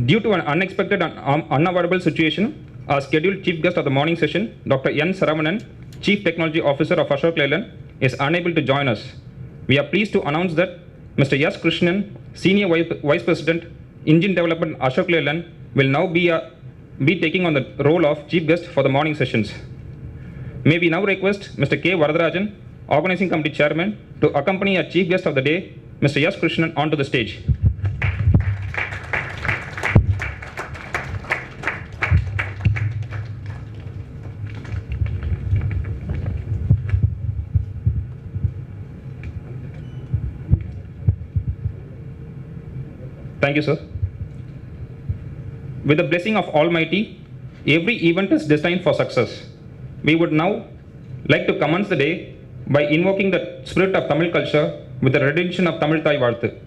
Due to an unexpected and unavoidable situation, our scheduled chief guest of the morning session, Dr. N. Saravanan, Chief Technology Officer of Ashok Leyland, is unable to join us. We are pleased to announce that Mr. S. Krishnan, Senior Vice President, Engine Development Ashok Leyland, will now be taking on the role of chief guest for the morning sessions. May we now request Mr. K. Varadarajan, Organizing Committee Chairman, to accompany our chief guest of the day, Mr. S. Krishnan, onto the stage. Thank you, sir. With the blessing of Almighty, every event is destined for success. We would now like to commence the day by invoking the spirit of Tamil culture with the rendition of Tamil Thai Vaarthu.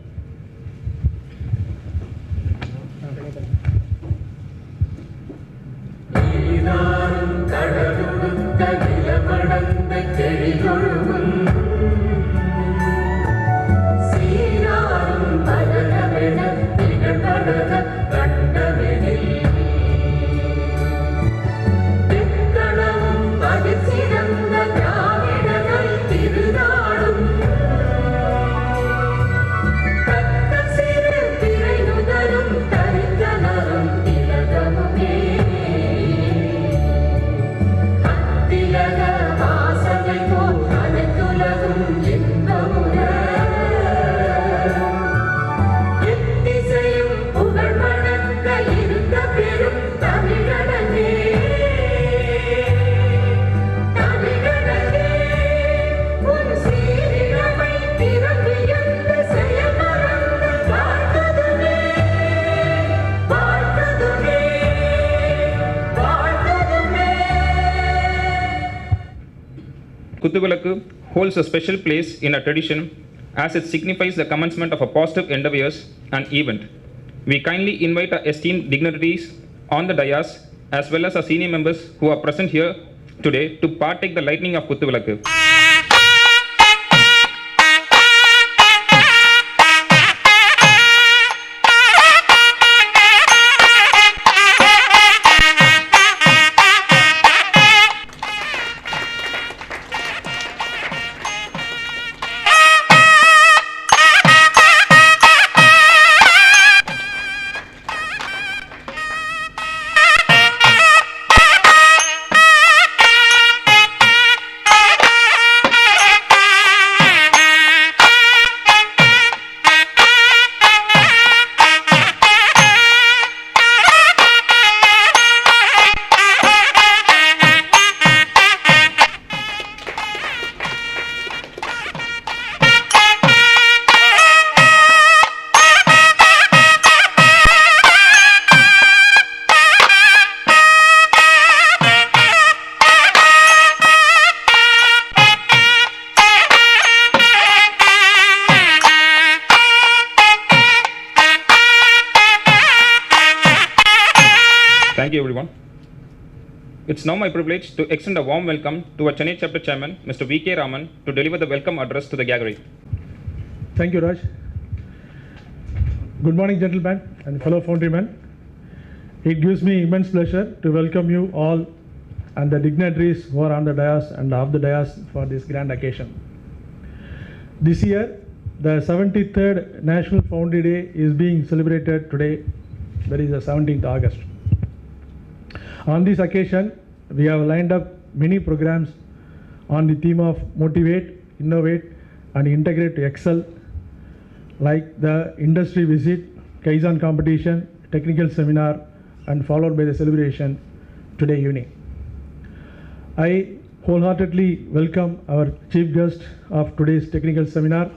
Kuthuvilakku holds a special place in our tradition as it signifies the commencement of a positive endeavors and event. We kindly invite our esteemed dignitaries on the dais as well as our senior members who are present here today to partake the lightning of Kuthuvilakku. Thank you, everyone. It's now my privilege to extend a warm welcome to our Chennai chapter chairman, Mr. V.K. Raman, to deliver the welcome address to the gathering. Thank you, Raj. Good morning, gentlemen and fellow Foundrymen. It gives me immense pleasure to welcome you all and the dignitaries who are on the dais and off the dais for this grand occasion. This year, the 73rd National Foundry Day is being celebrated today, that is the 17th August. On this occasion, we have lined up many programs on the theme of motivate, innovate, and integrate to excel, like the industry visit, Kaizen competition, technical seminar, and followed by the celebration today evening. I wholeheartedly welcome our chief guest of today's technical seminar,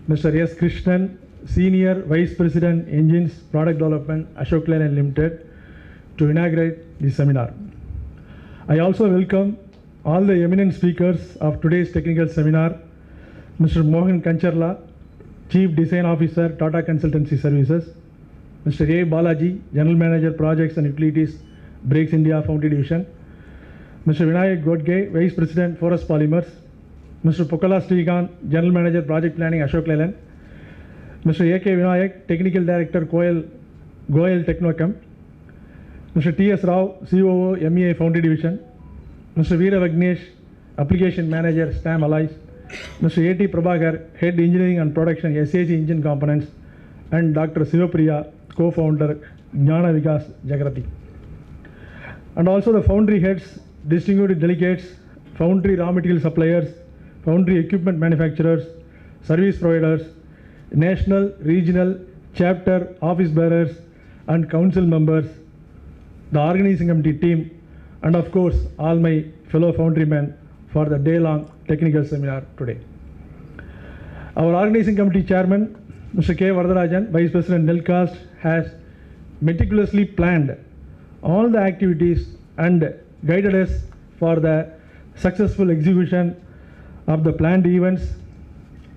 Mr. S. Krishnan, Senior Vice President, Engines Product Development, Ashok Leyland Limited, to inaugurate this seminar. I also welcome all the eminent speakers of today's technical seminar, Mr. Mohan Kancharla, Chief Design Officer, Tata Consultancy Services, Mr. A. Balaji, General Manager, Projects and Utilities, Brakes India Foundry Division, Mr. Vinayak Godge, Vice President, Forest Polymers, Mr. Pokala Srikanth, General Manager, Project Planning, Ashok Leyland, Mr. A.K. Vinayak, Technical Director, Goel Technochem, Mr. T.S. Rao, COO, MEA Foundry Division, Mr. Veera Vignesh, Application Manager, STAM Allies, Mr. A.T. Prabhakar, Head Engineering and Production, SAG Engine Components, and Dr. Sivapriya, Co-Founder, Jnana Vikas Jagrati. And also the Foundry Heads, distinguished delegates, Foundry raw material suppliers, Foundry equipment manufacturers, service providers, national, regional, chapter, office bearers, and council members, the organizing committee team, and of course, all my fellow Foundrymen for the day-long technical seminar today. Our organizing committee chairman, Mr. K. Varadarajan, Vice President Nelcast, has meticulously planned all the activities and guided us for the successful execution of the planned events.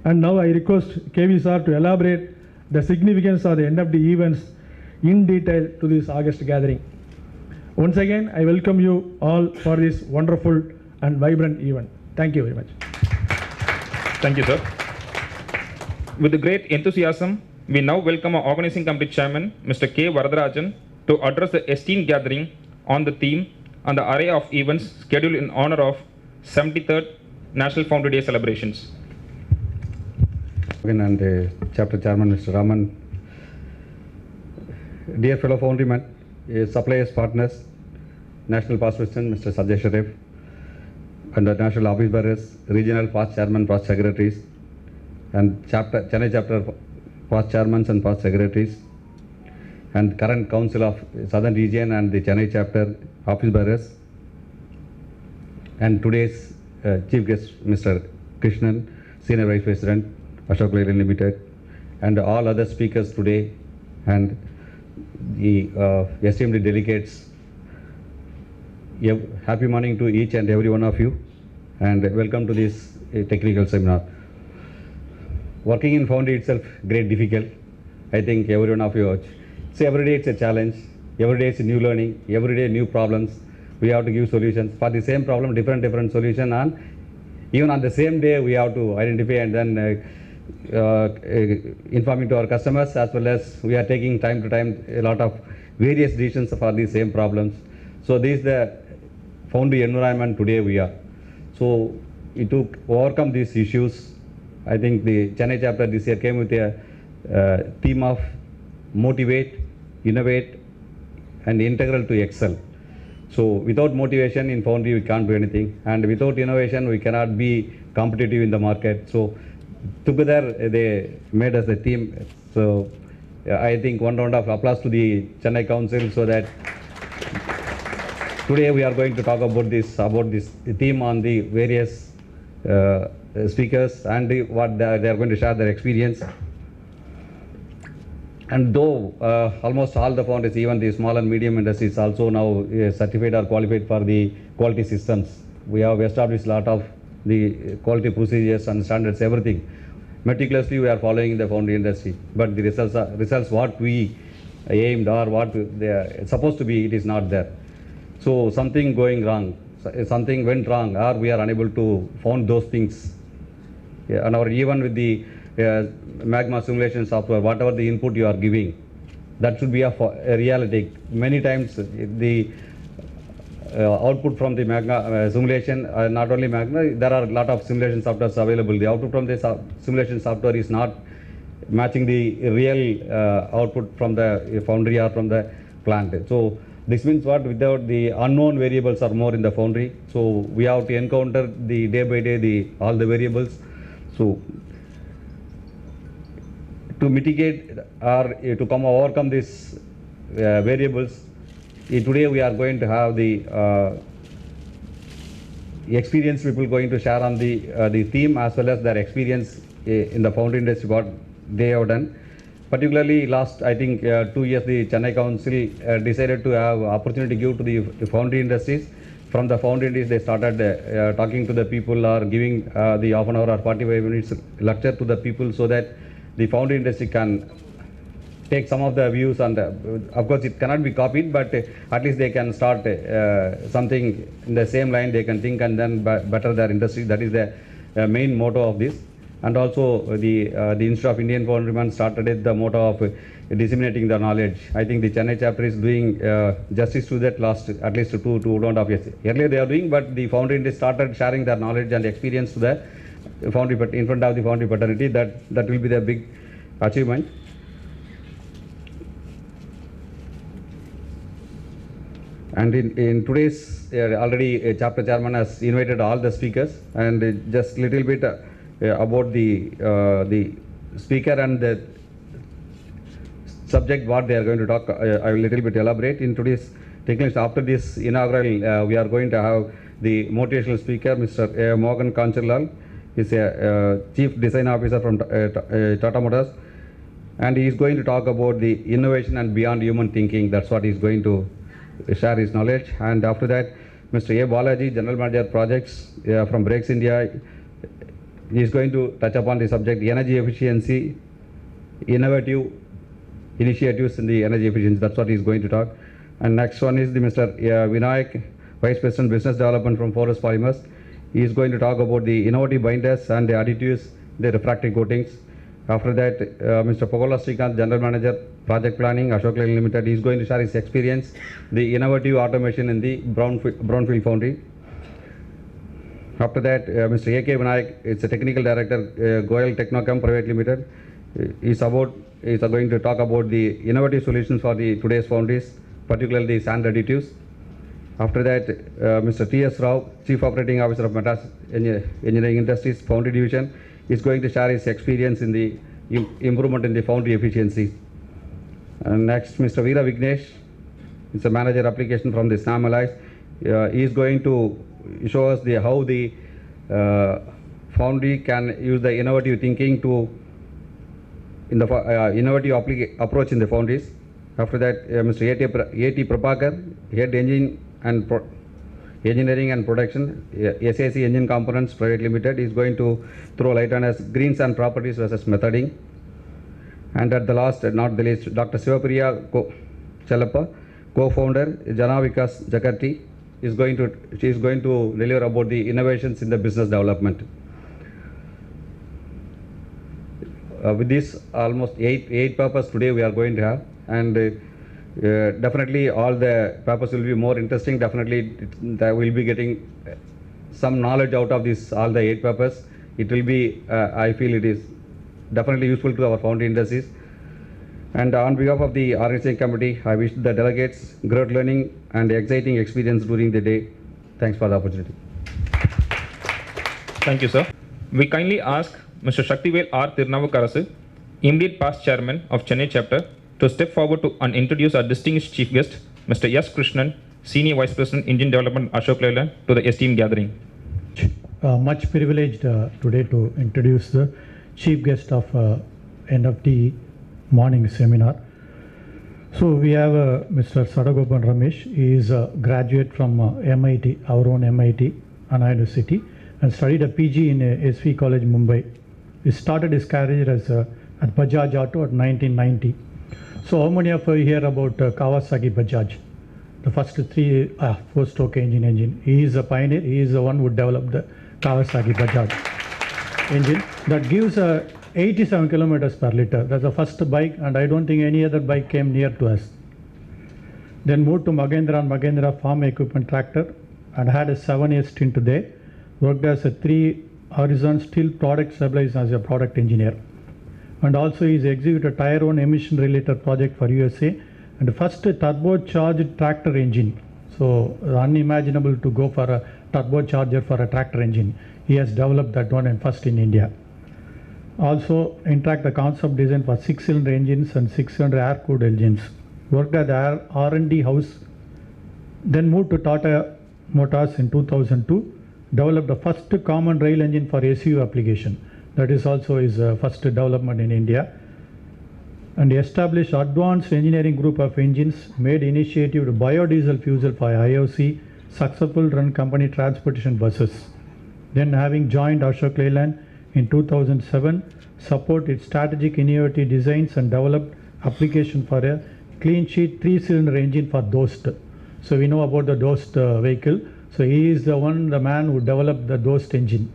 And now I request KV sir to elaborate the significance of the NFD events in detail to this August gathering. Once again, I welcome you all for this wonderful and vibrant event. Thank you very much. Thank you, sir. With the great enthusiasm, we now welcome our organizing committee chairman, Mr. K. Varadarajan, to address the esteemed gathering on the theme and the array of events scheduled in honor of 73rd National Foundry Day celebrations. And chapter chairman, Mr. Raman, dear fellow Foundrymen, suppliers, partners, national past president, Mr. Sajay Sharif, and the national office bearers, regional past chairman, past secretaries, and Chennai chapter past chairmen and past secretaries, and current council of Southern region and the Chennai chapter office bearers, and today's chief guest, Mr. Krishnan, Senior Vice President, Ashok Leyland Limited, and all other speakers today, and the esteemed delegates. Happy morning to each and every one of you, and welcome to this technical seminar. Working in Foundry itself, great difficult. I think every one of you, so every day it's a challenge, every day it's a new learning, every day new problems. We have to give solutions for the same problem, different solution, and even on the same day we have to identify and then informing to our customers, as well as we are taking time to time a lot of various decisions for the same problems. So this is the Foundry environment today we are. So to overcome these issues, I think the Chennai chapter this year came with a theme of motivate, innovate, and integral to excel. So without motivation in Foundry we can't do anything, and without innovation we cannot be competitive in the market. So together they made us the theme. So I think one round of applause to the Chennai Council, so that today we are going to talk about this theme on the various speakers and what they are going to share their experience. And though almost all the foundries, even the small and medium industries, also now certified or qualified for the quality systems. We have established a lot of the quality procedures and standards, everything. Meticulously we are following the foundry industry. But the results what we aimed or what they are supposed to be, it is not there. So something going wrong, something went wrong, or we are unable to found those things. Yeah, and or even with the magma simulation software, whatever the input you are giving, that should be a reality. Many times the output from the magma simulation, not only magma, there are a lot of simulation softwares available. The output from the simulation software is not matching the real output from the foundry or from the plant. So this means what? Without the unknown variables are more in the foundry. So we have to encounter the day by day all the variables. So to mitigate or to overcome these variables, today we are going to have the experienced people going to share on the theme as well as their experience in the foundry industry, what they have done. Particularly last, I think 2 years, the Chennai Council decided to have opportunity give to the foundry industries. From the foundry industries, they started talking to the people or giving the half an hour or 45 minutes lecture to the people so that the foundry industry can take some of the views, and of course it cannot be copied, but at least they can start something in the same line they can think and then better their industry. That is the main motto of this. And also the Institute of Indian Foundrymen started it, the motto of disseminating the knowledge. I think the Chennai chapter is doing justice to that last at least 2.5 years. Earlier they are doing, but the foundry industry started sharing their knowledge and experience to the foundry, but in front of the foundry fraternity. That will be the big achievement. And in today's already chapter chairman has invited all the speakers, and just little bit about the speaker and the subject what they are going to talk. I will little bit elaborate in today's techniques. After this inaugural, we are going to have the motivational speaker, Mr. Morgan Kancharlal. He is a chief design officer from Tata Motors, and he is going to talk about the innovation and beyond human thinking. That's what he is going to share his knowledge. And after that, Mr. A. Balaji, General Manager Projects from Brakes India, he is going to touch upon the subject energy efficiency, innovative initiatives in the energy efficiency. That's what he is going to talk. And next one is the Mr. Vinayak, Vice President Business Development from Forest Polymers. He is going to talk about the innovative binders and the additives, the refractory coatings. After that, Mr. Pogola Srikanth, General Manager Project Planning, Ashok Leyland Limited. He is going to share his experience, the innovative automation in the brownfield foundry. After that, Mr. A.K. Vinayak, it's a Technical Director, Goel Technochem Private Limited. Is going to talk about the innovative solutions for the today's foundries, particularly the sand additives. After that, Mr. T.S. Rao, Chief Operating Officer of Madras Engineering Industries Foundry Division, is going to share his experience in the improvement in the foundry efficiency. And next, Mr. Veera Vignesh, is a Manager Application from the SNAM Allies. He is going to show us how the foundry can use the innovative thinking to in the innovative approach in the foundries. After that, Mr. A.T. Prabhakar, Head Engine and Engineering and Production, SAC Engine Components Private Limited, is going to throw light on as greens and properties versus methoding. And at the last, not the least, Dr. Sivapriya Chalappa, co-founder, Janavikas Jakarti, she is going to deliver about the innovations in the business development. With this, almost eight papers today we are going to have, and definitely all the papers will be more interesting. Definitely we will be getting some knowledge out of this, all the 8 papers. It will be, I feel it is definitely useful to our foundry industries. And on behalf of the organizing committee, I wish the delegates great learning and exciting experience during the day. Thanks for the opportunity. Thank you, sir. We kindly ask Mr. Shaktivel R. Tirunavukarasu, immediate past chairman of Chennai chapter, to step forward and introduce our distinguished chief guest, Mr. S. Krishnan, Senior Vice President, Engine Development, Ashok Leyland, to the esteemed gathering. Much privileged today to introduce the chief guest of NFD morning seminar. So we have Mr. Sadagopan Ramesh. He is a graduate from MIT, our own MIT, Anna University, and studied a PG in SV College, Mumbai. He started his career as at Bajaj Auto at 1990. So how many of you hear about Kawasaki Bajaj? The first four-stroke engine. He is a pioneer. He is the one who developed the Kawasaki Bajaj engine that gives 87 kilometers per liter. That's the first bike, and I don't think any other bike came near to us. Then moved to Mahindra and Mahindra farm equipment tractor and had a 7-year stint there. Worked as a 3 horizon steel product stabilized as a product engineer. And also he's executed Tier 1 emission related project for USA and the first turbocharged tractor engine. So unimaginable to go for a turbocharger for a tractor engine. He has developed that one and first in India. Also interact the concept design for 6-cylinder engines and 6-cylinder air-cooled engines. Worked at the R&D house, then moved to Tata Motors in 2002, developed the first common rail engine for SUV application. That is also his first development in India. And established advanced engineering group of engines, made initiative to biodiesel fuel for IOC, successful run company transportation buses. Then having joined Ashok Leyland in 2007, support its strategic innovative designs and developed application for a clean sheet 3-cylinder engine for Dost. So we know about the Dost vehicle. So he is the man who developed the Dost engine.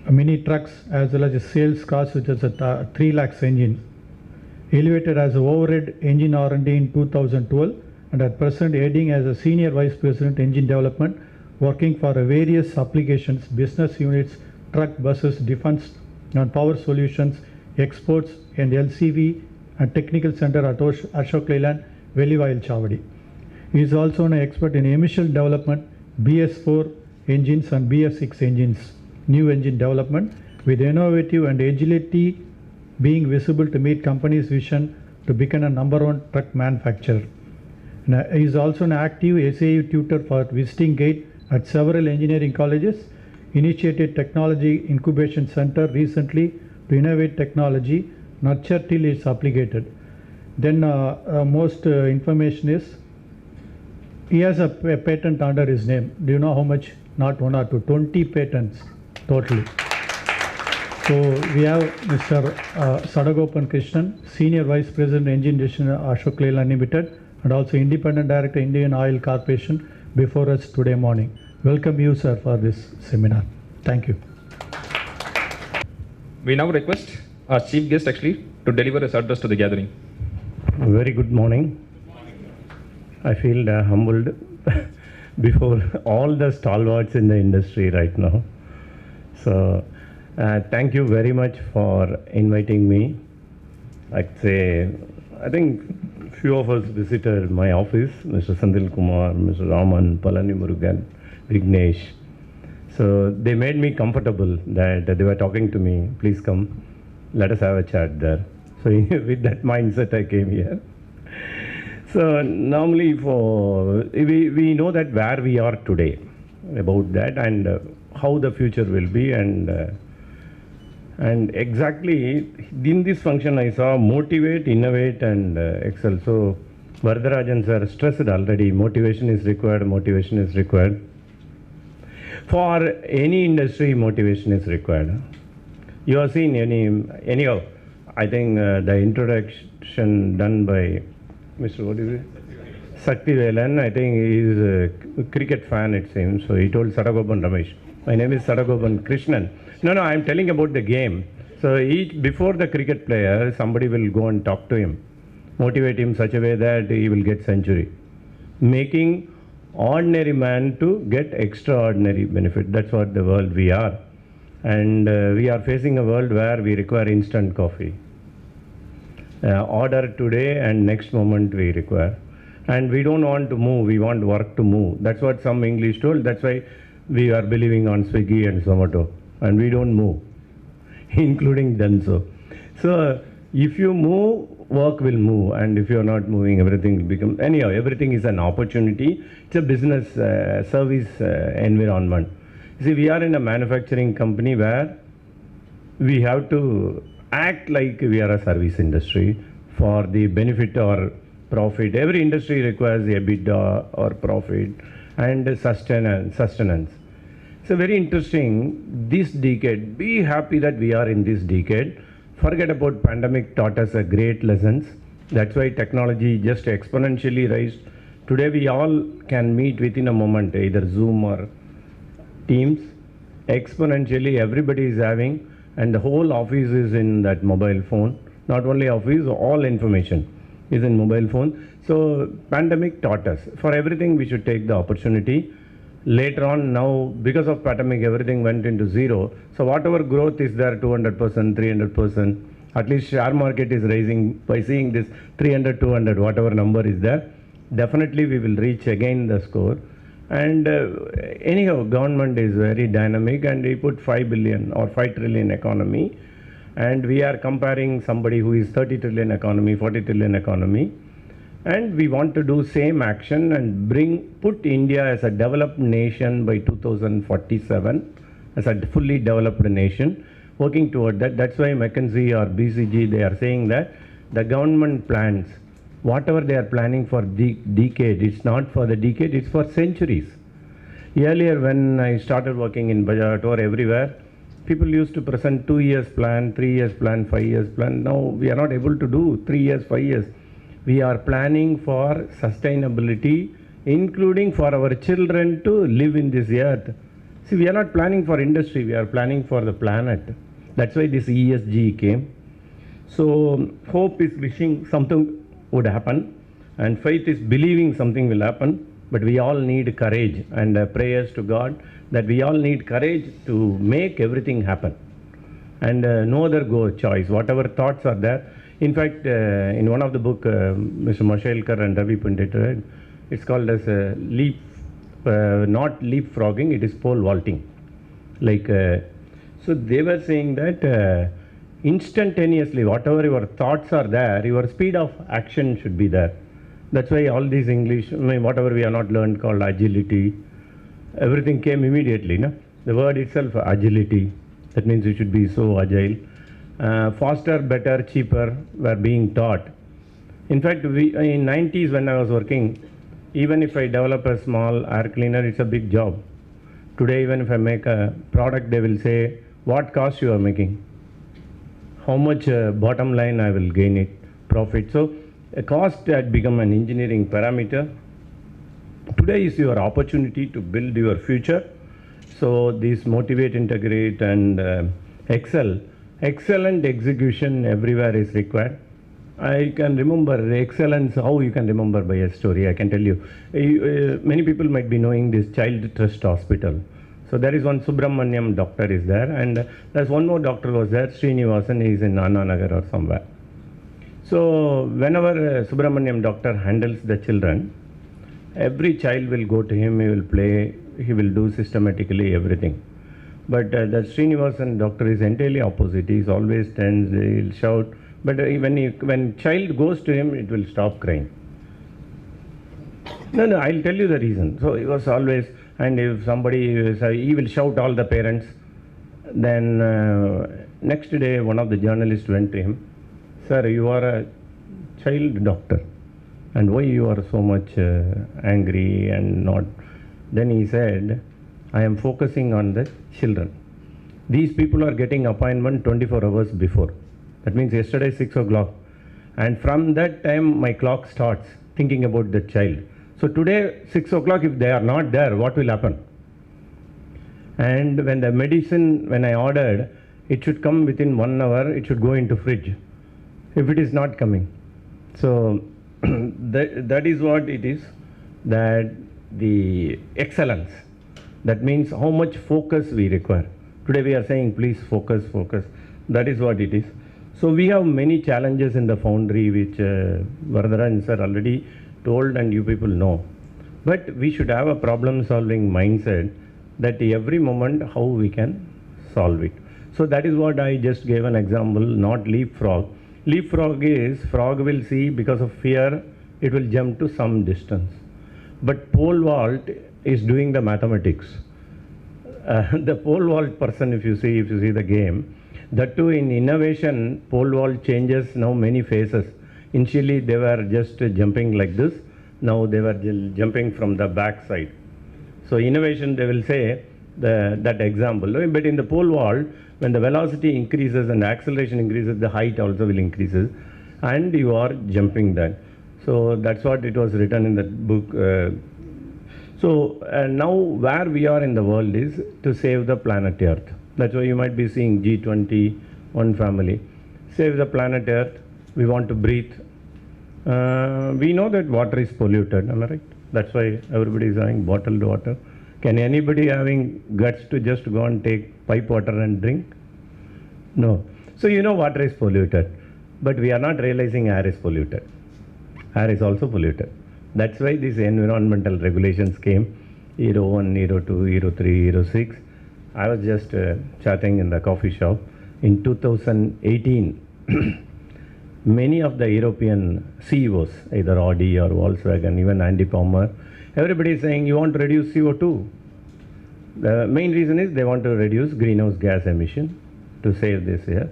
Mini trucks as well as a sales cars, which is a 3 lakhs engine. Elevated as a overhead engine R&D in 2012 and at present heading as a Senior Vice President engine development, working for various applications, business units, truck, buses, defense and power solutions, exports and LCV and technical center at Ashok Leyland, Velivayil Chavadi. He is also an expert in emission development, BS4 engines and BS6 engines, new engine development with innovative and agility being visible to meet company's vision to become a #1 truck manufacturer. He is also an active SAU tutor for visiting gate at several engineering colleges, initiated technology incubation center recently to innovate technology, nurture till it's applicated. Then most information is he has a patent under his name. Do you know how much? Not 1 or 2, 20 patents totally. So we have Mr. Sadagopan Krishnan, Senior Vice President Engine Division Ashok Leyland Limited and also Independent Director Indian Oil Corporation before us today morning. Welcome you, sir, for this seminar. Thank you. We now request our chief guest actually to deliver his address to the gathering. Very good morning. I feel humbled before all the stalwarts in the industry right now. So thank you very much for inviting me. I think few of us visited my office, Mr. Sandil Kumar, Mr. Raman, Palani Murugan, Vignesh. So they made me comfortable that they were talking to me, please come, let us have a chat there. So with that mindset I came here. So normally we know that where we are today, about that and how the future will be and exactly in this function I saw motivate, innovate and excel. So Varadarajan sir stressed already, motivation is required. For any industry, motivation is required. You have seen anyhow, I think the introduction done by Mr. What is it? Sakti Velan, I think he is a cricket fan it seems. So he told Sadagopan Ramesh, my name is Sadagopan Krishnan. No, I am telling about the game. So before the cricket player, somebody will go and talk to him, motivate him such a way that he will get century. Making ordinary man to get extraordinary benefit. That's what the world we are. And we are facing a world where we require instant coffee. Order today and next moment we require. And we don't want to move, we want work to move. That's what some English told. That's why we are believing on Swiggy and Zomato. And we don't move, including Danso. So if you move, work will move. And if you are not moving, everything will become, anyhow, everything is an opportunity. It's a business service environment. See, we are in a manufacturing company where we have to act like we are a service industry for the benefit or profit. Every industry requires EBITDA or profit and sustenance. So very interesting, this decade, be happy that we are in this decade. forget about pandemic taught us a great lessons. That's why technology just exponentially raised. Today we all can meet within a moment, either Zoom or Teams. Exponentially everybody is having, and the whole office is in that mobile phone. Not only office, all information is in mobile phone. So pandemic taught us. For everything we should take the opportunity. Later on now, because of pandemic, everything went into zero. So whatever growth is there, 200%, 300%, at least share market is rising by seeing this 300, 200, whatever number is there. Definitely we will reach again the score. And anyhow, government is very dynamic and we put 5 billion or 5 trillion economy. And we are comparing somebody who is 30 trillion economy, 40 trillion economy. And we want to do same action and put India as a developed nation by 2047, as a fully developed nation, working toward that. That's why McKinsey or BCG, they are saying that the government plans, whatever they are planning for decade, it's not for the decade, it's for centuries. Earlier when I started working in Bajaj or everywhere, people used to present 2 years plan, 3 years plan, 5 years plan. Now we are not able to do 3 years, 5 years. We are planning for sustainability, including for our children to live in this earth. See, we are not planning for industry, we are planning for the planet. That's why this ESG came. So hope is wishing something would happen, and faith is believing something will happen. But we all need courage, and prayers to God that we all need courage to make everything happen. And no other choice, whatever thoughts are there. In fact, in one of the book, Mr. Mashelkar and Ravi Pandit read, it's called as not leapfrogging, it is pole vaulting. Like, so they were saying that instantaneously, whatever your thoughts are there, your speed of action should be there. That's why all these English, whatever we have not learned called agility, everything came immediately. No? The word itself, agility, that means you should be so agile. Faster, better, cheaper were being taught. In fact, in 90s when I was working, even if I develop a small air cleaner, it's a big job. Today, even if I make a product, they will say, what cost you are making? How much bottom line I will gain it, profit. So, a cost had become an engineering parameter. Today is your opportunity to build your future. So, this motivate, integrate and excel. Excellent execution everywhere is required. I can remember excellence, how you can remember by a story, I can tell you. Many people might be knowing this Child Trust Hospital. So there is one Subramaniam doctor is there, and there's one more doctor was there, Srinivasan, he is in Anna Nagar or somewhere. So whenever Subramaniam doctor handles the children, every child will go to him, he will play, he will do systematically everything. But the Srinivasan doctor is entirely opposite. He is always tense, he will shout. But when child goes to him, it will stop crying. No, I'll tell you the reason. So he was always, and if somebody, he will shout all the parents. Then next day, one of the journalists went to him, sir, you are a child doctor, and why you are so much angry and not? Then he said, I am focusing on the children. These people are getting appointment 24 hours before. That means yesterday 6 o'clock. And from that time my clock starts thinking about the child. So today 6 o'clock, if they are not there, what will happen? And when the medicine, when I ordered, it should come within 1 hour, it should go into fridge. If it is not coming. So that is what it is, that the excellence. That means how much focus we require. Today we are saying, please focus, focus. That is what it is. So we have many challenges in the Foundry, which Vardharan sir already told and you people know. But we should have a problem-solving mindset that every moment how we can solve it. So that is what I just gave an example, not leapfrog. Leapfrog is, frog will see because of fear, it will jump to some distance. But pole vault is doing the mathematics. The pole vault person, if you see the game, that too in innovation, pole vault changes now many phases. Initially they were just jumping like this, now they were jumping from the back side. So innovation, they will say, that example. But in the pole vault, when the velocity increases and the acceleration increases, the height also will increases, and you are jumping that. So that's what it was written in that book. Now where we are in the world is to save the planet Earth. That's why you might be seeing G20, one family. Save the planet Earth. We want to breathe. We know that water is polluted, am I right? That's why everybody is having bottled water. Can anybody having guts to just go and take pipe water and drink? No. So you know water is polluted, but we are not realizing air is polluted. Air is also polluted. That's why these environmental regulations came, Euro 1, Euro 2, Euro 3, Euro 6. I was just chatting in the coffee shop. In 2018, many of the European CEOs, either Audi or Volkswagen, even Andy Palmer, everybody is saying you want to reduce CO2. The main reason is they want to reduce greenhouse gas emission to save this year,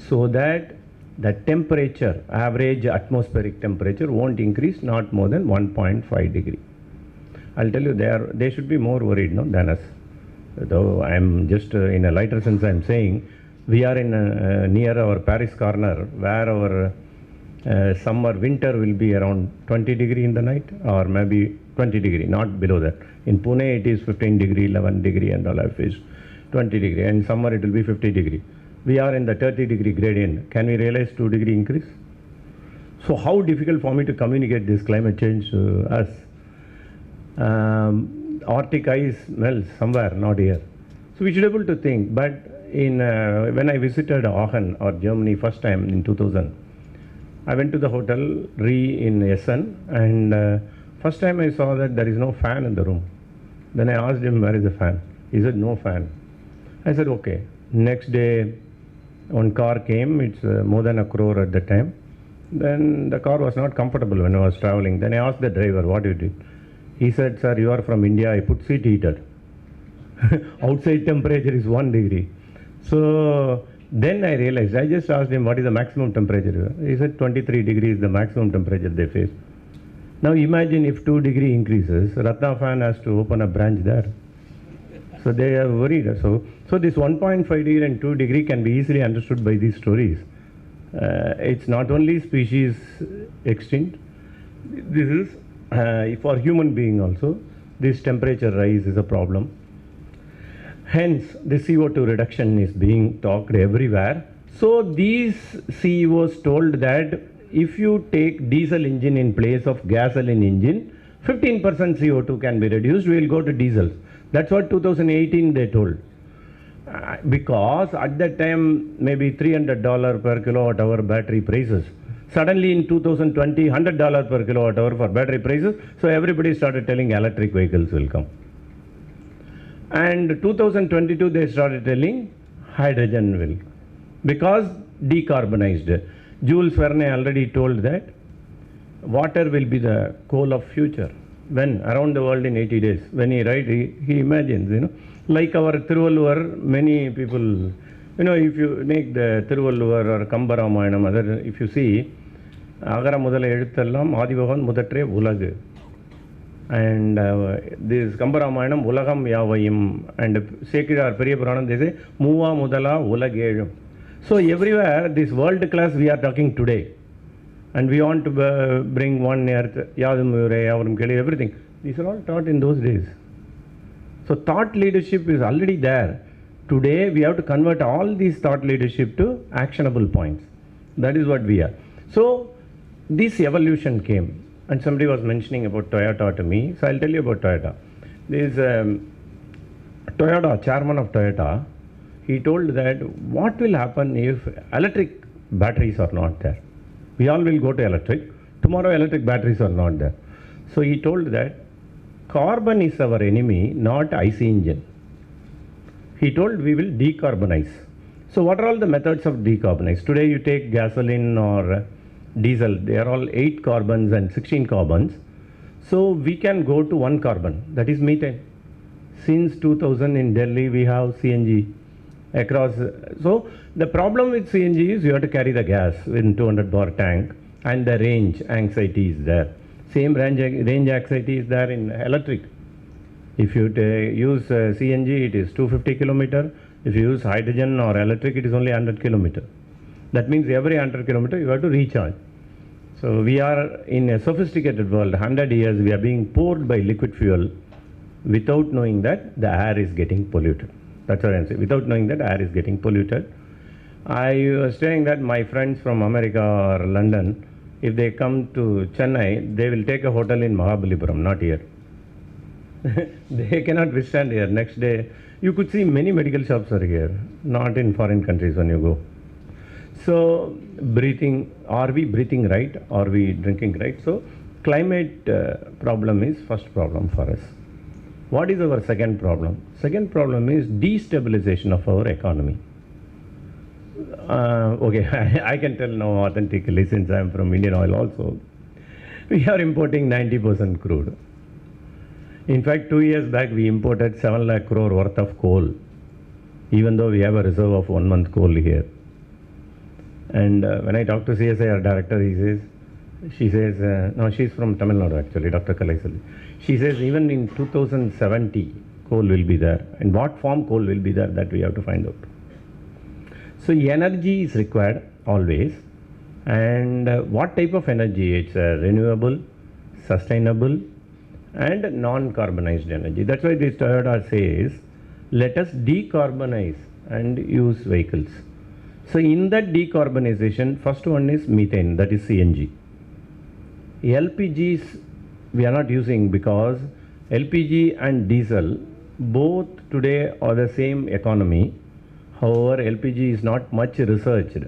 so that the temperature, average atmospheric temperature, won't increase not more than 1.5 degree. I'll tell you, they should be more worried than us. Though I'm just in a lighter sense, I'm saying we are in near our Paris corner, where our summer, winter will be around 20 degree in the night, or maybe 20 degree, not below that. In Pune, it is 15 degree, 11 degree, and all I face 20 degree. And summer, it will be 50 degree. We are in the 30 degree gradient. Can we realize 2 degree increase? So how difficult for me to communicate this climate change to us? Arctic ice melts somewhere, not here. So we should be able to think. But in when I visited Aachen or Germany first time in 2000, I went to the hotel in Essen, and first time I saw that there is no fan in the room. Then I asked him, where is the fan? He said, no fan. I said, okay. Next day, one car came, it's more than 1 crore at the time. Then the car was not comfortable when I was traveling. Then I asked the driver, what you did? He said, sir, you are from India, I put seat heater. Outside temperature is 1 degree. So then I realized, I just asked him, what is the maximum temperature? He said, 23 degrees is the maximum temperature they face. Now imagine if 2 degree increases, Ratna fan has to open a branch there. So they are worried. So this 1.5 degree and 2 degree can be easily understood by these stories. It's not only species extinct, this is for human being also, this temperature rise is a problem. Hence, the CO2 reduction is being talked everywhere. So these CEOs told that if you take diesel engine in place of gasoline engine, 15% CO2 can be reduced, we will go to diesel. That's what 2018 they told. Because at that time, maybe $300 per kilowatt hour battery prices. Suddenly in 2020, $100 per kilowatt hour for battery prices. So everybody started telling electric vehicles will come. And 2022, they started telling hydrogen will. Because decarbonized. Jules Verne already told that water will be the coal of future. When around the world in 80 days, when he writes, he imagines, like our Thiruvalluvar, many people, if you make the Thiruvalluvar or Kambaramayana, if you see, Agara Mudala Eduthallam, Adivavan Mudatre Ulagu. And this Kambaramayana, Ulagam Yavayim, and Sekidar Periya Puranam, they say, Muva Mudala Ulagejam. So everywhere, this world class we are talking today. And we want to bring one earth, everything. These are all taught in those days. So thought leadership is already there. Today we have to convert all these thought leadership to actionable points. That is what we are. So this evolution came. And somebody was mentioning about Toyota to me. So I'll tell you about Toyota. This Toyota, chairman of Toyota, he told that what will happen if electric batteries are not there? We all will go to electric. Tomorrow electric batteries are not there. So he told that carbon is our enemy, not IC engine. He told we will decarbonize. So what are all the methods of decarbonize? Today you take gasoline or diesel, they are all 8 carbons and 16 carbons. So we can go to 1 carbon, that is methane. Since 2000 in Delhi we have CNG across. So the problem with CNG is you have to carry the gas in 200 bar tank, and the range anxiety is there. Same range anxiety is there in electric. If you use CNG, it is 250 kilometer. If you use hydrogen or electric, it is only 100 kilometer. That means every 100 kilometer you have to recharge. So we are in a sophisticated world. 100 years we are being poured by liquid fuel without knowing that the air is getting polluted. That's what I'm saying. Without knowing that air is getting polluted. I was saying that my friends from America or London, if they come to Chennai, they will take a hotel in Mahabalipuram, not here. They cannot withstand here. Next day, you could see many medical shops are here, not in foreign countries when you go. So, breathing, are we breathing right? Are we drinking right? So, climate problem is first problem for us. What is our second problem? Second problem is destabilization of our economy. Okay, I can tell now authentically since I am from Indian Oil also. We are importing 90% crude. In fact, 2 years back we imported 7 lakh crore worth of coal, even though we have a reserve of 1 month coal here. And when I talk to CSIR director, she says, no, she's from Tamil Nadu actually, Dr. Kalaisali. She says even in 2070, coal will be there. In what form coal will be there, that we have to find out. So energy is required always. And what type of energy? It's renewable, sustainable, and non-carbonized energy. That's why this Toyota says, let us decarbonize and use vehicles. So in that decarbonization, first one is methane, that is CNG. LPGs we are not using because LPG and diesel both today are the same economy. However, LPG is not much researched,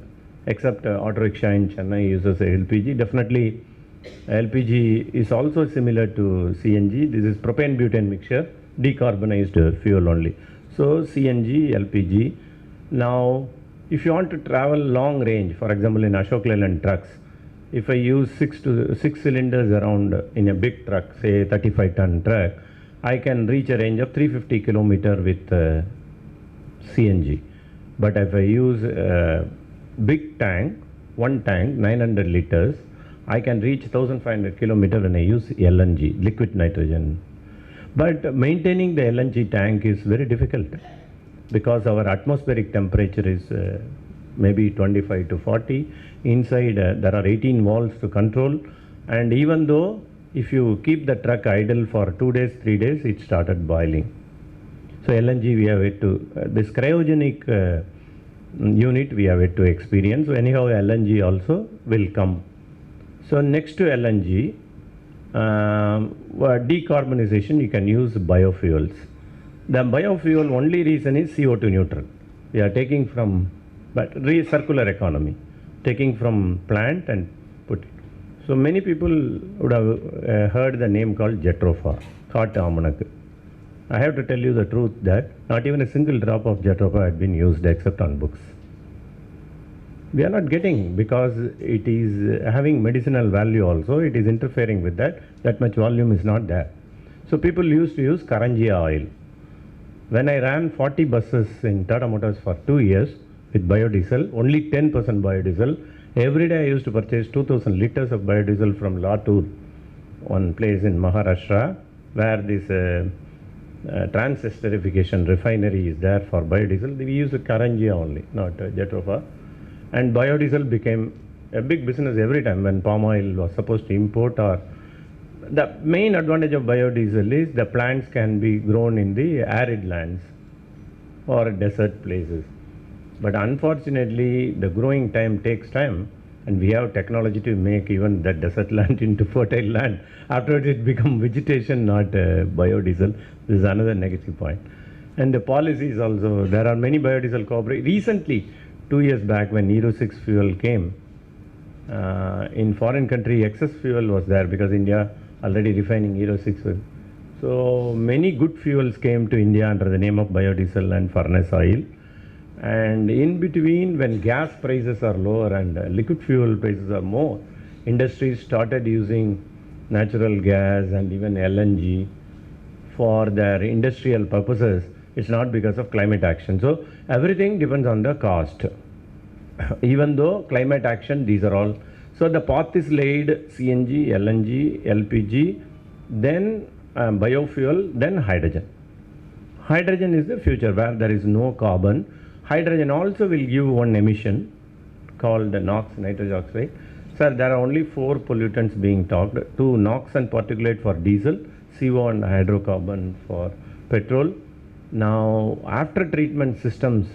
except auto rickshaw in Chennai uses LPG. Definitely LPG is also similar to CNG. This is propane butane mixture, decarbonized fuel only. So CNG, LPG. Now if you want to travel long range, for example in Ashok Leyland trucks, if I use 6 cylinders around in a big truck, say 35-ton truck, I can reach a range of 350 kilometer with CNG. But if I use a big tank, one tank, 900 liters, I can reach 1500 kilometer when I use LNG, liquid nitrogen. But maintaining the LNG tank is very difficult because our atmospheric temperature is maybe 25 to 40. Inside there are 18 valves to control, and even though if you keep the truck idle for 2 days, 3 days, it started boiling. So LNG we have it to, this cryogenic unit we have it to experience. So anyhow LNG also will come. So next to LNG, decarbonization, you can use biofuels. The biofuel only reason is CO2 neutral. We are taking from, but recircular economy, taking from plant and put it. So many people would have heard the name called Jatropha, thought almanac. I have to tell you the truth that not even a single drop of Jatropha had been used except on books. We are not getting, because it is having medicinal value also, it is interfering with that, that much volume is not there. So people used to use Karanjia oil. When I ran 40 buses in Tata Motors for 2 years with biodiesel, only 10% biodiesel, every day I used to purchase 2000 liters of biodiesel from Latur, one place in Maharashtra, where this trans-esterification refinery is there for biodiesel. We use Karanjia only, not Jatropha. And biodiesel became a big business every time when palm oil was supposed to import. Or the main advantage of biodiesel is the plants can be grown in the arid lands or desert places. But unfortunately, the growing time takes time, and we have technology to make even that desert land into fertile land. Afterwards, it becomes vegetation, not biodiesel. This is another negative point. And the policies also, there are many biodiesel corporations. Recently, 2 years back when Euro 6 fuel came, in foreign country excess fuel was there because India already refining Euro 6 fuel. So many good fuels came to India under the name of biodiesel and furnace oil. And in between, when gas prices are lower and liquid fuel prices are more, industries started using natural gas and even LNG for their industrial purposes. It's not because of climate action. So everything depends on the cost. Even though climate action, these are all. So the path is laid: CNG, LNG, LPG. Then biofuel, then hydrogen. Hydrogen is the future where there is no carbon. Hydrogen also will give one emission called NOx, nitrogen oxide. Sir, there are only 4 pollutants being talked. 2 NOx and particulate for diesel, CO and hydrocarbon for petrol. Now, after treatment systems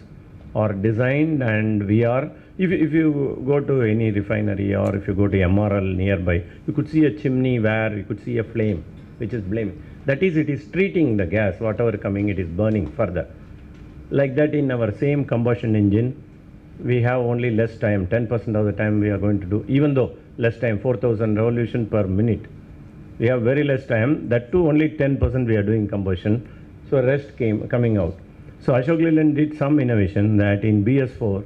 are designed, and we are, if you go to any refinery or if you go to MRL nearby, you could see a chimney where you could see a flame which is blaming. That is, it is treating the gas, whatever coming, it is burning further. Like that, in our same combustion engine, we have only less time, 10% of the time we are going to do, even though less time, 4,000 revolutions per minute. We have very less time, that too only 10% we are doing combustion, so rest coming out. So Ashok Leyland did some innovation that in BS4,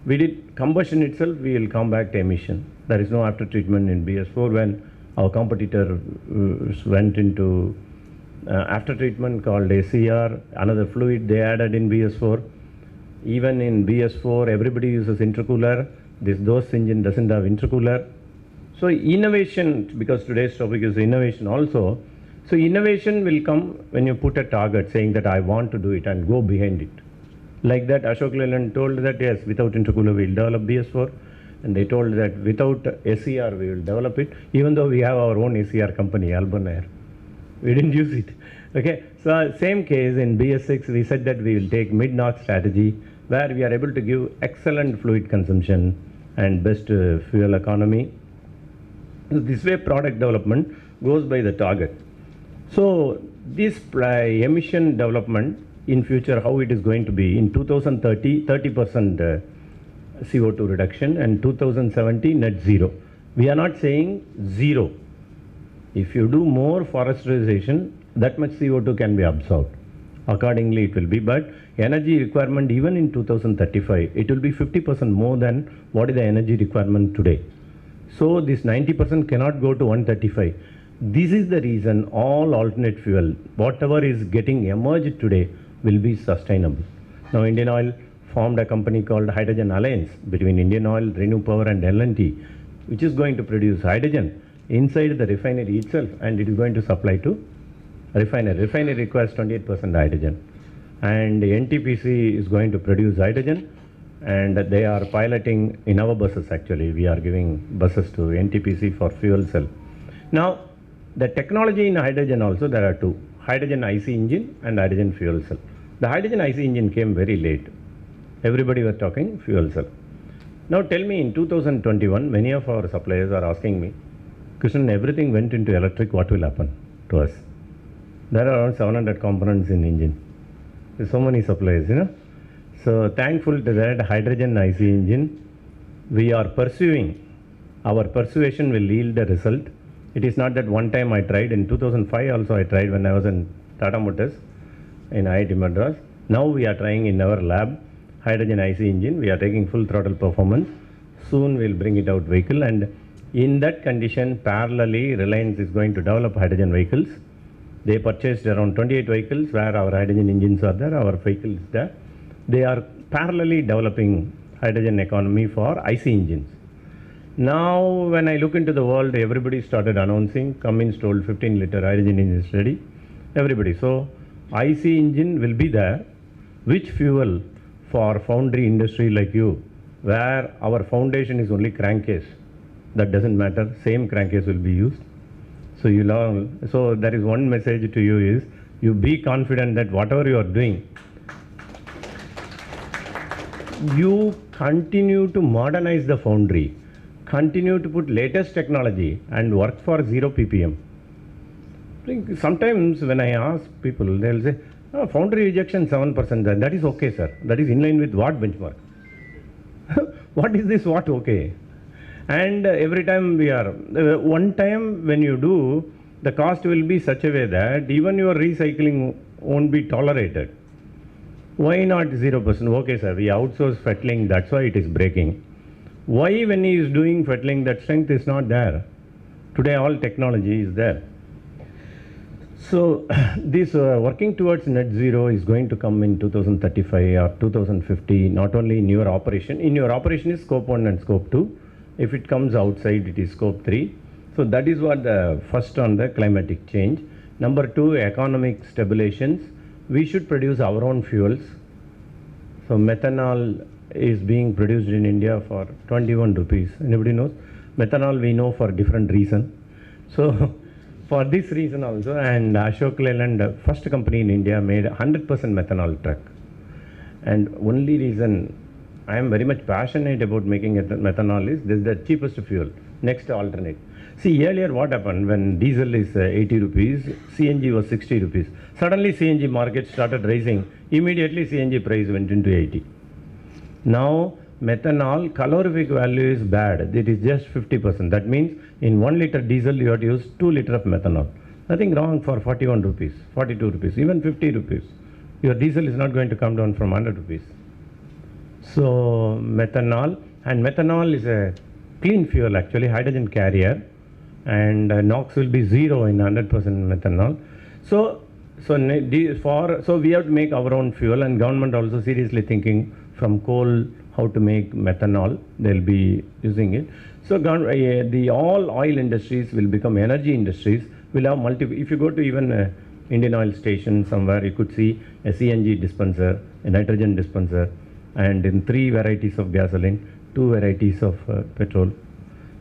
we did combustion itself, we will come back to emission. There is no after treatment in BS4 when our competitor went into after treatment called ACR, another fluid they added in BS4. Even in BS4, everybody uses intercooler. This DOS engine doesn't have intercooler. So innovation, because today's topic is innovation also. So innovation will come when you put a target saying that I want to do it and go behind it. Like that, Ashok Leyland told that yes, without intercooler we will develop BS4. And they told that without ACR we will develop it, even though we have our own ACR company, Alban Air. We didn't use it. Okay, so same case in BS6, we said that we will take mid-north strategy where we are able to give excellent fluid consumption and best fuel economy. This way product development goes by the target. So this emission development in future, how it is going to be in 2030, 30% CO2 reduction, and 2070 net zero. We are not saying zero. If you do more forestation, that much CO2 can be absorbed. Accordingly it will be, but energy requirement even in 2035, it will be 50% more than what is the energy requirement today. So this 90% cannot go to 135. This is the reason all alternate fuel, whatever is getting emerged today, will be sustainable. Now Indian Oil formed a company called Hydrogen Alliance between Indian Oil, Renew Power and L&T, which is going to produce hydrogen inside the refinery itself, and it is going to supply to refinery. Refinery requires 28% hydrogen, and NTPC is going to produce hydrogen, and they are piloting in our buses. Actually, we are giving buses to NTPC for fuel cell. Now, the technology in hydrogen also, there are 2, hydrogen IC engine and hydrogen fuel cell. The hydrogen IC engine came very late. Everybody were talking fuel cell. Now tell me, in 2021, many of our suppliers are asking me, Krishnan, everything went into electric, what will happen to us? There are around 700 components in engine. There's so many suppliers, you know. So thankful to that hydrogen IC engine, we are pursuing. Our persuasion will yield a result. It is not that one time I tried. In 2005 also I tried when I was in Tata Motors in IIT Madras. Now we are trying in our lab hydrogen IC engine. We are taking full throttle performance. Soon we will bring it out vehicle, and in that condition parallelly Reliance is going to develop hydrogen vehicles. They purchased around 28 vehicles where our hydrogen engines are there, our vehicle is there. They are parallelly developing hydrogen economy for IC engines. Now when I look into the world, everybody started announcing, Cummins told 15-liter hydrogen engine is ready, everybody. So IC engine will be there. Which fuel for foundry industry like you, where our foundation is only crankcase, that doesn't matter, same crankcase will be used. So you learn. So there is one message to you is, you be confident that whatever you are doing, you continue to modernize the foundry, continue to put latest technology and work for 0 ppm. Sometimes when I ask people, they will say, oh, foundry rejection 7%, that is okay, sir. That is in line with what benchmark? What is this, what okay? And every time we are, one time when you do, the cost will be such a way that even your recycling won't be tolerated. Why not 0%? Okay, sir, we outsource fettling, that's why it is breaking. Why when he is doing fettling, that strength is not there? Today all technology is there. So this working towards net zero is going to come in 2035 or 2050, not only in your operation. In your operation is scope 1 and scope 2. If it comes outside, it is scope 3. So that is what the first on the climatic change. Number two, economic stabilizations. We should produce our own fuels. So methanol is being produced in India for 21 rupees. Anybody knows? Methanol we know for different reason. So for this reason also, and Ashok Leyland, first company in India, made 100% methanol truck. And only reason I am very much passionate about making methanol is this is the cheapest fuel. Next alternate. See, earlier what happened when diesel is 80 rupees, CNG was 60 rupees. Suddenly CNG market started rising. Immediately CNG price went into 80. Now methanol calorific value is bad. It is just 50%. That means in 1 liter diesel you have to use 2 liter of methanol. Nothing wrong for 41 rupees, 42 rupees, even 50 rupees. Your diesel is not going to come down from 100 rupees. So methanol, and methanol is a clean fuel actually, hydrogen carrier, and NOx will be 0 in 100% methanol. So we have to make our own fuel, and government also seriously thinking from coal how to make methanol. They'll be using it. So the all oil industries will become energy industries. Will have multiple. If you go to even Indian Oil Station somewhere, you could see a CNG dispenser, a nitrogen dispenser, and in 3 varieties of gasoline, 2 varieties of petrol.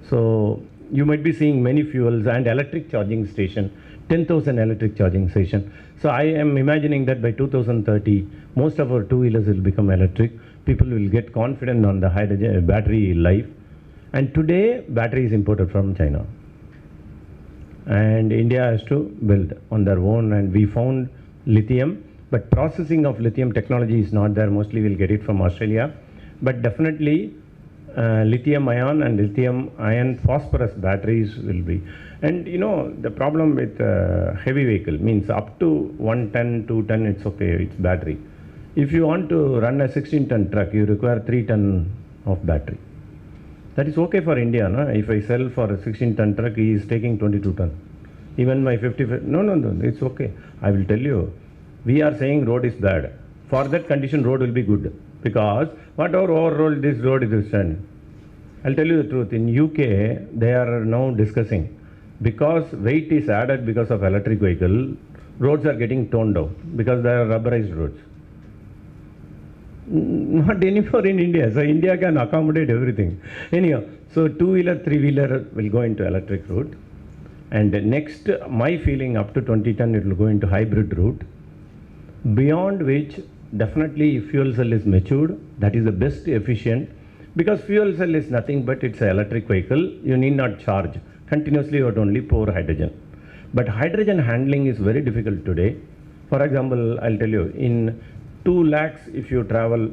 So you might be seeing many fuels and electric charging station, 10,000 electric charging station. So I am imagining that by 2030, most of our two-wheelers will become electric. People will get confident on the hydrogen battery life. And today, battery is imported from China. And India has to build on their own, and we found lithium, but processing of lithium technology is not there. Mostly we'll get it from Australia. But definitely lithium ion and lithium ion phosphorus batteries will be. And you know, the problem with heavy vehicle means up to 1 ton, 2 ton, it's okay, it's battery. If you want to run a 16-ton truck, you require 3 ton of battery. That is okay for India, no? If I sell for a 16-ton truck, he is taking 22 ton. Even my 55, no, it's okay. I will tell you, we are saying road is bad. For that condition, road will be good. Because whatever overall this road is standing. I'll tell you the truth, in UK, they are now discussing, because weight is added because of electric vehicle, roads are getting toned down, because they are rubberized roads. Not anymore in India, so India can accommodate everything. Anyhow, so two-wheeler, three-wheeler will go into electric route. And next, my feeling up to 2010, it will go into hybrid route. Beyond which, definitely if fuel cell is matured, that is the best efficient. Because fuel cell is nothing but it's an electric vehicle, you need not charge. Continuously you would only pour hydrogen. But hydrogen handling is very difficult today. For example, I'll tell you, in 2 lakhs if you travel,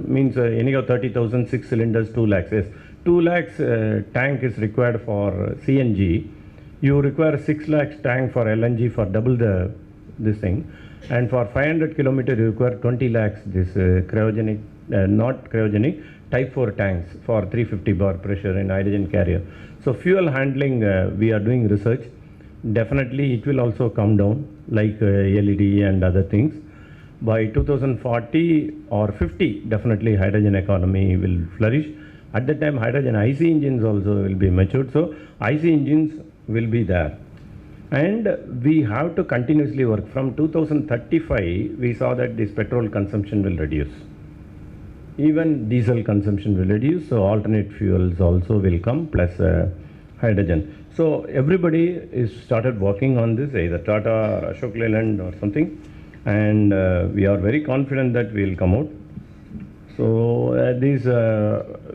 means anyhow 30,000, 6 cylinders, 2 lakhs. Yes, 2 lakhs tank is required for CNG. You require 6 lakhs tank for LNG for double this thing. And for 500 kilometers you require 20 lakhs this cryogenic, not cryogenic, type 4 tanks for 350 bar pressure in hydrogen carrier. So fuel handling, we are doing research. Definitely it will also come down like LED and other things. By 2040 or 50, definitely hydrogen economy will flourish. At that time, hydrogen IC engines also will be matured. So IC engines will be there. And we have to continuously work. From 2035, we saw that this petrol consumption will reduce. Even diesel consumption will reduce, so alternate fuels also will come, plus hydrogen. So everybody is started working on this, either Tata or Ashok Leyland or something, and we are very confident that we will come out. So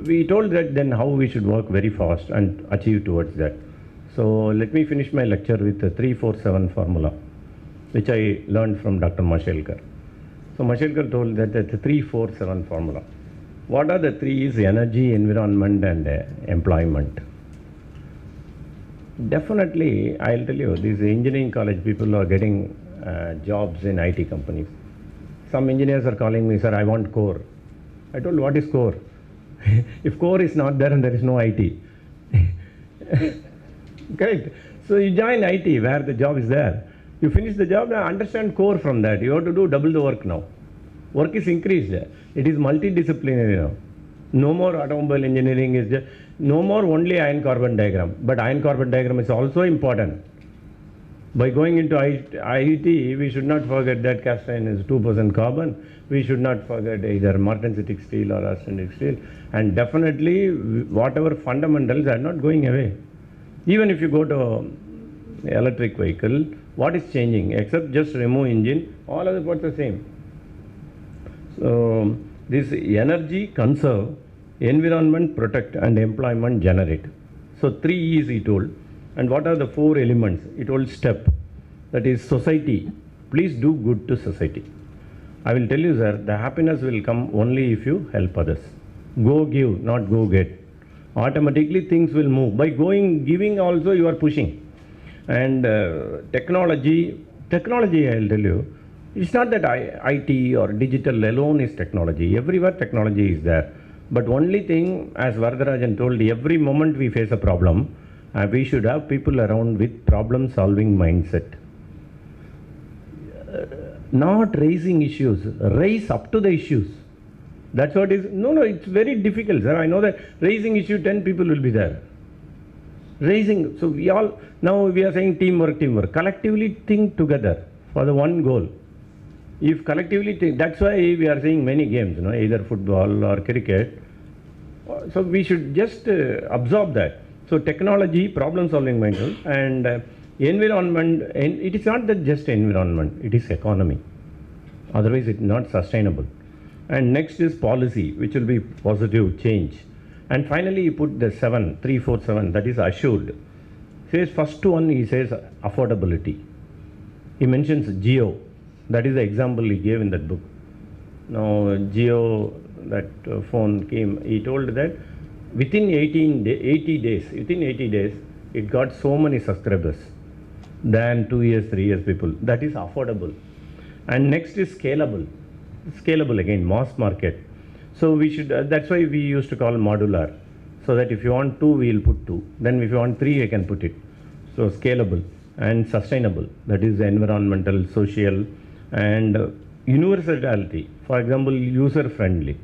we told that then how we should work very fast and achieve towards that. So let me finish my lecture with the 347 formula, which I learned from Dr. Mashelkar. So Mashelkar told that the 347 formula. What are the three? Is energy, environment, and employment. Definitely, I'll tell you, these engineering college people are getting jobs in IT companies. Some engineers are calling me, sir, I want core. I told, what is core? If core is not there, and there is no IT. Correct. So you join IT where the job is there. You finish the job, now understand core from that. You have to do double the work now. Work is increased. It is multidisciplinary now. No more automobile engineering is just, no more only iron carbon diagram. But iron carbon diagram is also important. By going into IIT, we should not forget that cast iron is 2% carbon. We should not forget either martensitic steel or austenitic steel. And definitely, whatever fundamentals are not going away. Even if you go to electric vehicle, what is changing? Except just remove engine, all other parts are same. So, this energy conserve, environment protect, and employment generate. So, 3 E's he told. And what are the 4 elements? He told step. That is society. Please do good to society. I will tell you, sir, the happiness will come only if you help others. Go give, not go get. Automatically things will move. By giving also you are pushing. And technology, I will tell you, it's not that IT or digital alone is technology. Everywhere technology is there. But only thing, as Varadarajan told, every moment we face a problem, we should have people around with problem solving mindset. Not raising issues, raise up to the issues. That's what is, no, it's very difficult, sir. I know that raising issue, 10 people will be there. Raising, so now we are saying teamwork. Collectively think together for the one goal. If collectively think, that's why we are saying many games, either football or cricket. So we should just absorb that. So technology, problem solving mindset, and environment, and it is not that just environment, it is economy. Otherwise it is not sustainable. And next is policy, which will be positive change. And finally, he put the 7, 3, 4, 7, that is assured. Says first one, he says affordability. He mentions Geo. That is the example he gave in that book. Now, Geo, that phone came, he told that within 80 days, it got so many subscribers than 2 years, 3 years people. That is affordable. And next is scalable. Scalable again, mass market. So we should, that's why we used to call modular. So that if you want 2, we will put 2. Then if you want 3, I can put it. So scalable and sustainable. That is environmental, social, and universality. For example, user friendly.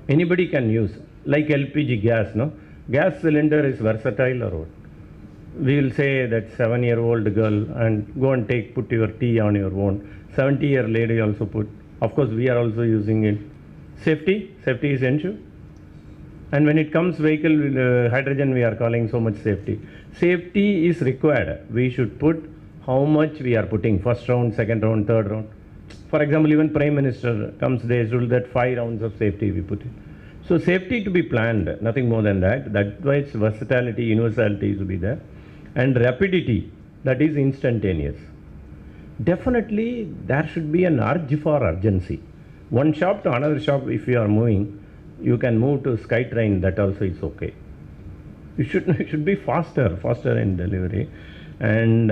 Anybody can use. Like LPG gas, no? Gas cylinder is versatile or what? We will say that 7-year-old girl and go and put your tea on your own. 70-year lady also put. Of course, we are also using it. Safety is ensure. And when it comes vehicle hydrogen, we are calling so much safety. Safety is required. We should put how much we are putting. First round, second round, third round. For example, even Prime Minister comes, they rule that 5 rounds of safety we put in. So safety to be planned, nothing more than that. That's why its versatility, universality is to be there. And rapidity, that is instantaneous. Definitely, there should be an urge for urgency. One shop to another shop, if you are moving, you can move to SkyTrain, that also is okay. It should be faster in delivery. And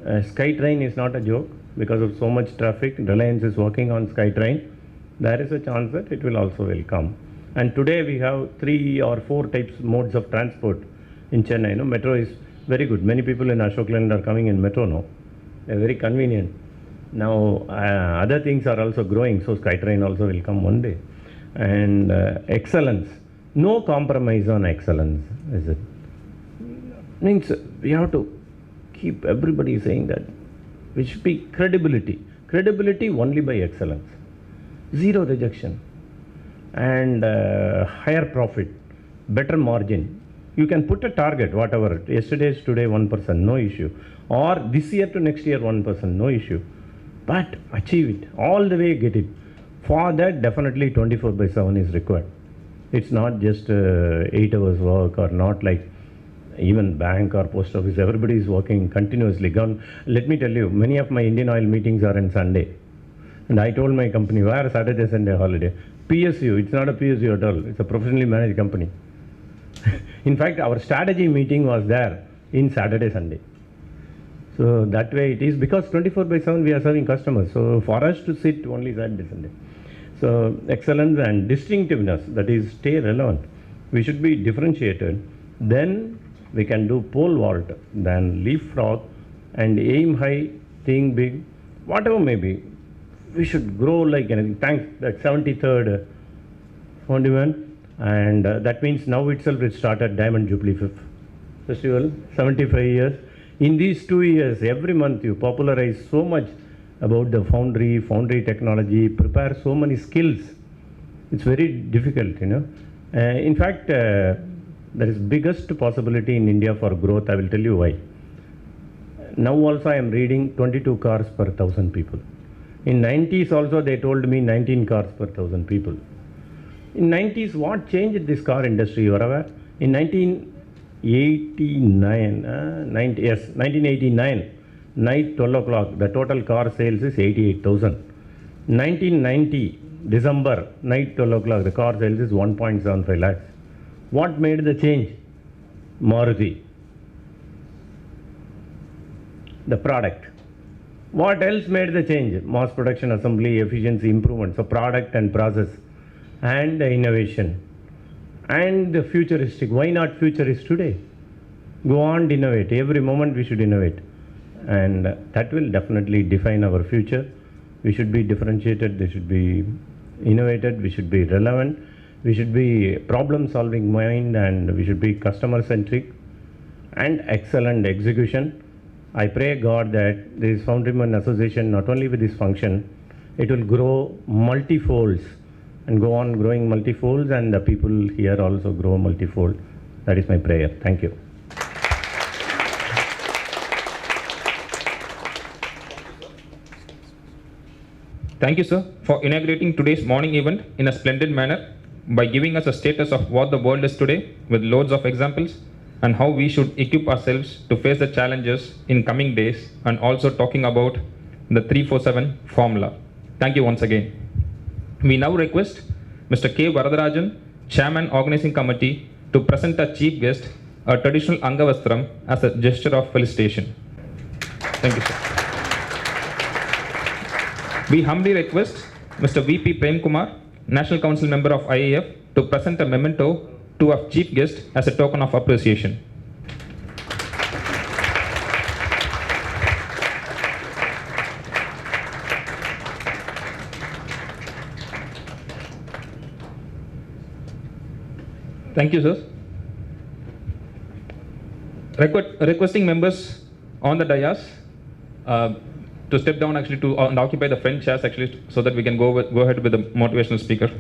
SkyTrain is not a joke because of so much traffic. Reliance is working on SkyTrain. There is a chance that it will come. And today we have 3 or 4 modes of transport in Chennai. Metro is very good. Many people in Ashok Leyland are coming in metro now. They're very convenient. Now other things are also growing, so SkyTrain also will come one day. And excellence, no compromise on excellence, is it? Means we have to keep everybody saying that. We should be credibility only by excellence, 0 rejection, and higher profit, better margin. You can put a target, whatever, yesterday is today 1%, no issue, or this year to next year 1%, no issue, but achieve it, all the way get it. For that, definitely 24/7 is required. It's not just 8 hours work, or not like even bank or post office, everybody is working continuously. Let me tell you, many of my Indian Oil meetings are on Sunday. And I told my company, why Saturday, Sunday holiday? PSU, it's not a PSU at all, it's a professionally managed company. In fact, our strategy meeting was there in Saturday, Sunday. So that way it is, because 24/7 we are serving customers. So for us to sit only Saturday, Sunday. So excellence and distinctiveness, that is stay relevant. We should be differentiated. Then we can do pole vault, then leapfrog, and aim high, think big, whatever may be. We should grow like anything. Thanks, that 73rd Foundrymen, and that means now itself it started Diamond Jubilee Festival, 75 years. In these 2 years, every month you popularize so much about the foundry technology, prepare so many skills. It's very difficult, you know. In fact, there is biggest possibility in India for growth. I will tell you why. Now also I am reading 22 cars per 1,000 people. In 90s also they told me 19 cars per 1,000 people. In 90s, what changed this car industry, you are aware? In 1989, night 12 o'clock, the total car sales is 88,000. 1990, December, night 12 o'clock, the car sales is 1.75 lakhs. What made the change? Maruti. The product. What else made the change? Mass production, assembly, efficiency, improvement. So product and process and innovation. And the futuristic. Why not futurist today? Go on, innovate. Every moment we should innovate. And that will definitely define our future. We should be differentiated. They should be innovated. We should be relevant. We should be problem-solving mind, and we should be customer-centric and excellent execution. I pray God that this Foundrymen Association, not only with this function, it will grow multifolds and go on growing multifolds, and the people here also grow multifold. That is my prayer. Thank you. Thank you, sir, for inaugurating today's morning event in a splendid manner by giving us a status of what the world is today with loads of examples and how we should equip ourselves to face the challenges in coming days, and also talking about the 347 formula. Thank you once again. We now request Mr. K. Varadarajan, Chairman Organizing Committee, to present our chief guest a traditional Angavastram as a gesture of felicitation. Thank you, sir. We humbly request Mr. V.P. Prem Kumar, National Council Member of IIF, to present a memento to our chief guest as a token of appreciation. Thank you, sir. Requesting members on the dais to step down actually and occupy the front chairs actually, so that we can go ahead with the motivational speaker.